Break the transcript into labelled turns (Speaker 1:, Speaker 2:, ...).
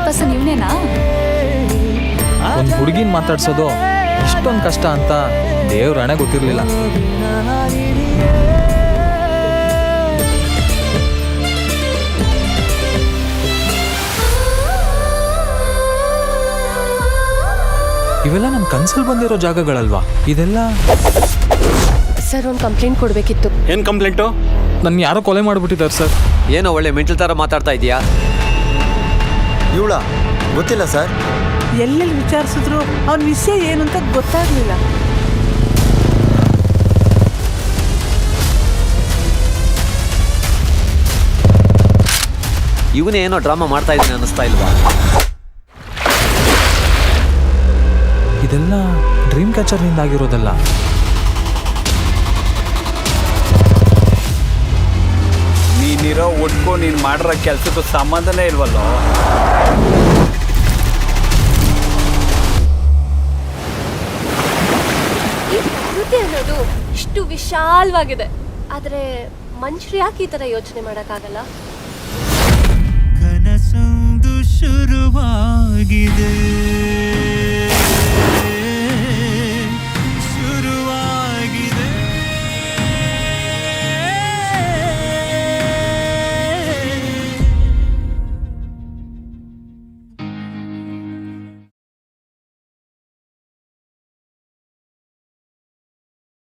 Speaker 1: Person ಇವನೇನಾ?
Speaker 2: ಒಂದು ಹುಡುಗಿನ ಮಾತಾಡ್ಸೋದು ಇಷ್ಟೊಂದು ಕಷ್ಟ ಅಂತ ದೇವ್ರ ಹಣೆ ಗೊತ್ತಿರಲಿಲ್ಲ. ಇವೆಲ್ಲ ನಮ್ಮ ಕನ್ಸಲ್ಲಿ ಬಂದಿರೋ ಜಾಗಗಳಲ್ವಾ ಇದೆಲ್ಲ?
Speaker 3: ಸರ್, ಒಂದು ಕಂಪ್ಲೇಂಟ್ ಕೊಡಬೇಕಿತ್ತು.
Speaker 4: ಏನು ಕಂಪ್ಲೇಂಟು?
Speaker 2: ನನ್ನ ಯಾರೋ ಕೊಲೆ ಮಾಡಿಬಿಟ್ಟಿದ್ದಾರೆ ಸರ್.
Speaker 5: ಏನೋ ಒಳ್ಳೆ ಮೆಂಟಲ್ ಥರ ಮಾತಾಡ್ತಾ ಇದೀಯಾ?
Speaker 6: ಇವಳ ಗೊತ್ತಿಲ್ಲ ಸರ್.
Speaker 7: ಎಲ್ಲೆಲ್ಲಿ ವಿಚಾರಿಸಿದ್ರು ಅವನ ವಿಷಯ ಏನು ಅಂತ ಗೊತ್ತಾಗ್ಲಿಲ್ಲ.
Speaker 5: ಇವನೇ ಏನೋ ಡ್ರಾಮಾ ಮಾಡ್ತಾ ಇದ್ದೀನಿ ಅನ್ನಿಸ್ತಾ ಇಲ್ವಾ?
Speaker 2: ಇದೆಲ್ಲ ಡ್ರೀಮ್ ಕ್ಯಾಚರ್ನಿಂದ ಆಗಿರೋದಲ್ಲ.
Speaker 4: ನೀನಿರೋ ಒಟ್ಕೋ ನೀನು ಮಾಡಿರೋ ಕೆಲಸಕ್ಕೂ ಸಂಬಂಧನೇ ಇಲ್ವಲ್ಲೋ.
Speaker 3: ಈ ಪ್ರಕೃತಿ ಅನ್ನೋದು ಇಷ್ಟು ವಿಶಾಲವಾಗಿದೆ, ಆದರೆ ಮನುಷ್ಯರು ಯಾಕೆ ಈ ಥರ ಯೋಚನೆ ಮಾಡೋಕ್ಕಾಗಲ್ಲ?
Speaker 8: ಕನಸೊಂದು ಶುರುವಾಗಿದೆ.